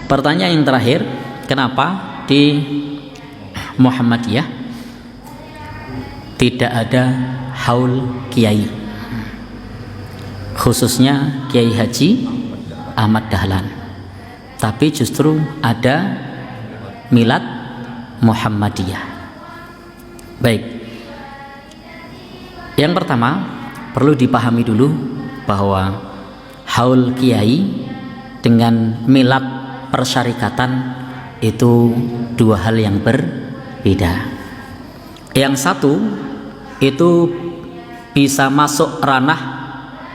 Pertanyaan yang terakhir, kenapa di Muhammadiyah tidak ada haul kiai, khususnya Kiai Haji Ahmad Dahlan, tapi justru ada milad Muhammadiyah? Baik, yang pertama perlu dipahami dulu bahwa haul kiai dengan milad persyarikatan itu dua hal yang berbeda. Yang satu itu bisa masuk ranah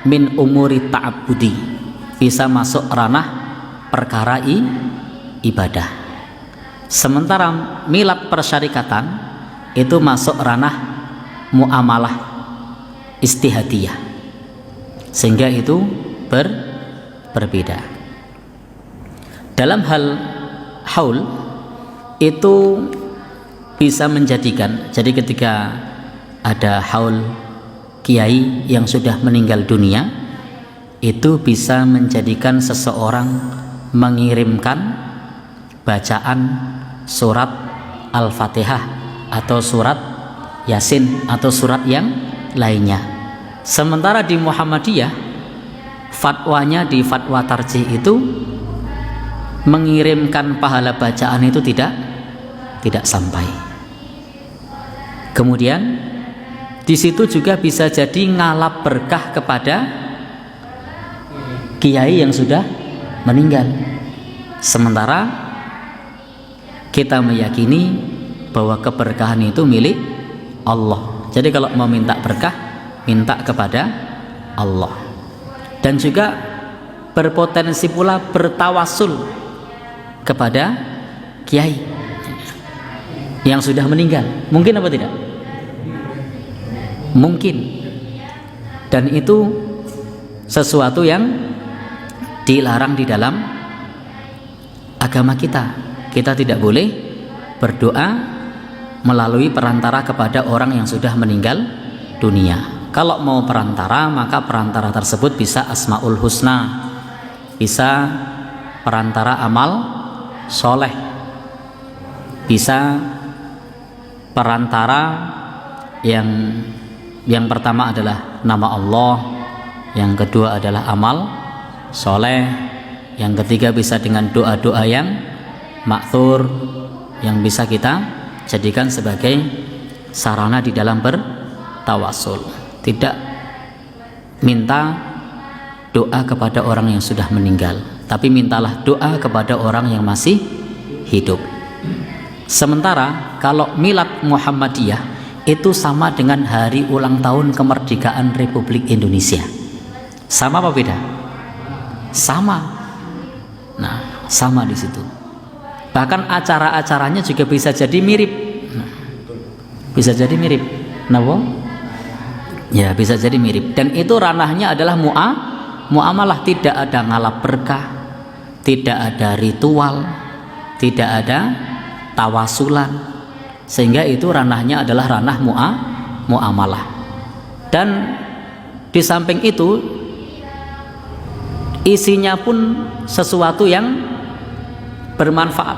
min umuri ta'abbudi, bisa masuk ranah perkara ibadah. Sementara milad persyarikatan itu masuk ranah muamalah istihadiyah, sehingga itu berbeda. Dalam hal haul itu bisa menjadikan, jadi ketika ada haul kiai yang sudah meninggal dunia, itu bisa menjadikan seseorang mengirimkan bacaan surat Al-Fatihah atau surat Yasin atau surat yang lainnya. Sementara di Muhammadiyah fatwanya di fatwa tarjih itu mengirimkan pahala bacaan itu tidak sampai. Kemudian di situ juga bisa jadi ngalap berkah kepada kiai yang sudah meninggal. Sementara kita meyakini bahwa keberkahan itu milik Allah. Jadi kalau mau minta berkah, minta kepada Allah. Dan juga berpotensi pula bertawasul kepada kiai yang sudah meninggal. Mungkin apa tidak? Mungkin. Dan itu sesuatu yang dilarang di dalam agama kita. Kita tidak boleh berdoa melalui perantara kepada orang yang sudah meninggal dunia. Kalau mau perantara, maka perantara tersebut bisa Asmaul Husna, bisa perantara amal soleh, bisa perantara yang pertama adalah nama Allah, yang kedua adalah amal soleh, yang ketiga bisa dengan doa-doa yang makthur yang bisa kita jadikan sebagai sarana di dalam bertawasul. Tidak minta doa kepada orang yang sudah meninggal, tapi mintalah doa kepada orang yang masih hidup. Sementara kalau milad Muhammadiyah itu sama dengan hari ulang tahun kemerdekaan Republik Indonesia. Sama apa beda? Sama. Nah, sama di situ. Bahkan acara-acaranya juga bisa jadi mirip. Bisa jadi mirip. Kenapa? Ya, bisa jadi mirip. Dan itu ranahnya adalah muamalah, tidak ada ngalap berkah, tidak ada ritual, tidak ada tawasulan, sehingga itu ranahnya adalah ranah muamalah. Dan di samping itu isinya pun sesuatu yang bermanfaat,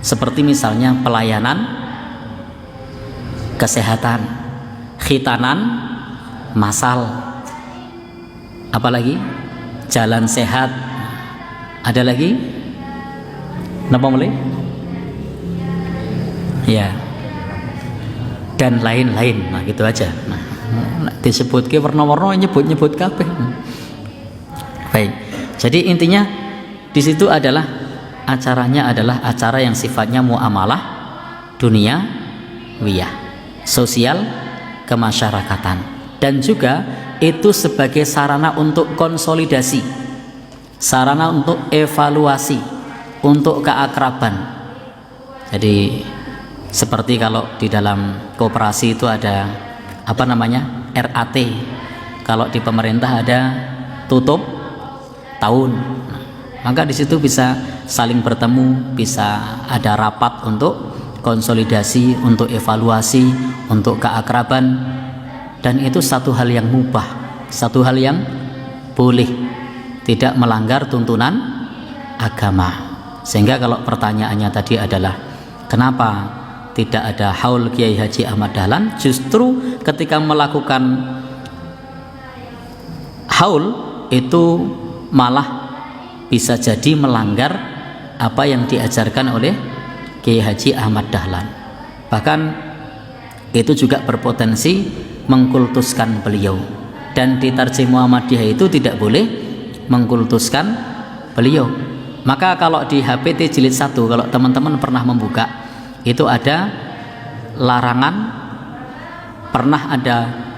seperti misalnya pelayanan kesehatan, khitanan masal, apalagi jalan sehat, ada lagi napa mulai ya, dan lain-lain. Nah gitu aja. Nah disebut ke warna-warna nyebut kabeh. Baik, jadi intinya di situ adalah acaranya adalah acara yang sifatnya muamalah duniawiyah, sosial kemasyarakatan, dan juga itu sebagai sarana untuk konsolidasi, sarana untuk evaluasi, untuk keakraban. Jadi seperti kalau di dalam koperasi itu ada apa namanya, RAT, kalau di pemerintah ada tutup tahun, maka di situ bisa saling bertemu, bisa ada rapat untuk konsolidasi, untuk evaluasi, untuk keakraban. Dan itu satu hal yang mubah, satu hal yang boleh, tidak melanggar tuntunan agama. Sehingga kalau pertanyaannya tadi adalah kenapa tidak ada haul Kiai Haji Ahmad Dahlan, justru ketika melakukan haul itu malah bisa jadi melanggar apa yang diajarkan oleh Kiai Haji Ahmad Dahlan. Bahkan itu juga berpotensi mengkultuskan beliau, dan di Tarjih Muhammadiyah itu tidak boleh mengkultuskan beliau. Maka kalau di HPT jilid 1, kalau teman-teman pernah membuka, itu ada larangan, pernah ada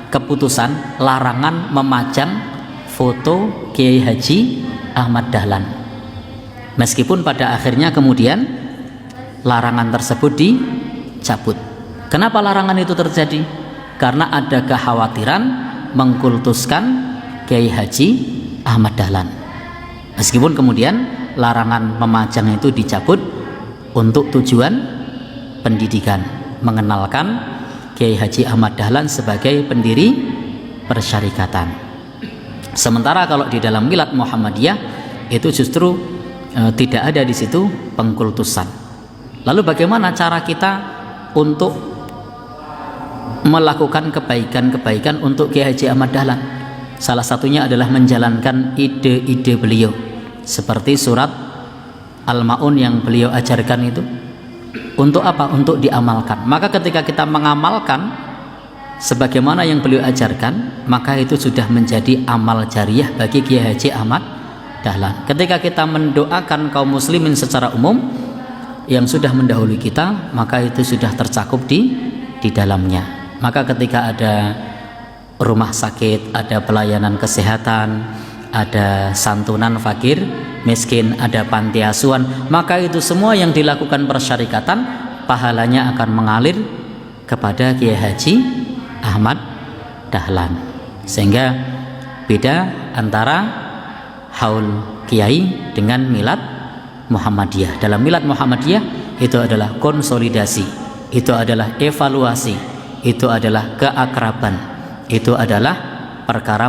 keputusan larangan memajang foto Kiai Haji Ahmad Dahlan. Meskipun pada akhirnya kemudian larangan tersebut dicabut. Kenapa larangan itu terjadi? Karena ada kekhawatiran mengkultuskan Kiai Haji Ahmad Dahlan. Meskipun kemudian larangan memajang itu dicabut untuk tujuan pendidikan, mengenalkan Kiai Haji Ahmad Dahlan sebagai pendiri persyarikatan. Sementara kalau di dalam milad Muhammadiyah itu justru tidak ada di situ pengkultusan. Lalu bagaimana cara kita untuk melakukan kebaikan-kebaikan untuk Kiai Haji Ahmad Dahlan? Salah satunya adalah menjalankan ide-ide beliau, seperti surat Al-Ma'un yang beliau ajarkan itu. Untuk apa? Untuk diamalkan. Maka ketika kita mengamalkan sebagaimana yang beliau ajarkan, maka itu sudah menjadi amal jariah bagi Kiai Haji Ahmad Dahlan. Ketika kita mendoakan kaum muslimin secara umum yang sudah mendahului kita, maka itu sudah tercakup di dalamnya. Maka ketika ada rumah sakit, ada pelayanan kesehatan, ada santunan fakir miskin, ada panti asuhan, maka itu semua yang dilakukan persyarikatan, pahalanya akan mengalir kepada Kiai Haji Ahmad Dahlan. Sehingga beda antara haul kiai dengan milad Muhammadiyah. Dalam milad Muhammadiyah itu adalah konsolidasi, itu adalah evaluasi, itu adalah keakraban, itu adalah perkara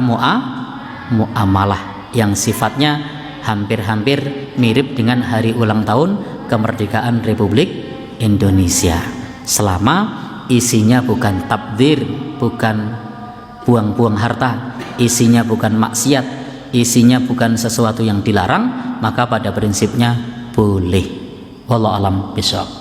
muamalah yang sifatnya hampir-hampir mirip dengan hari ulang tahun kemerdekaan Republik Indonesia, selama isinya bukan tabdzir, bukan buang-buang harta, isinya bukan maksiat, isinya bukan sesuatu yang dilarang, maka pada prinsipnya boleh. Wallahu a'lam bishawab.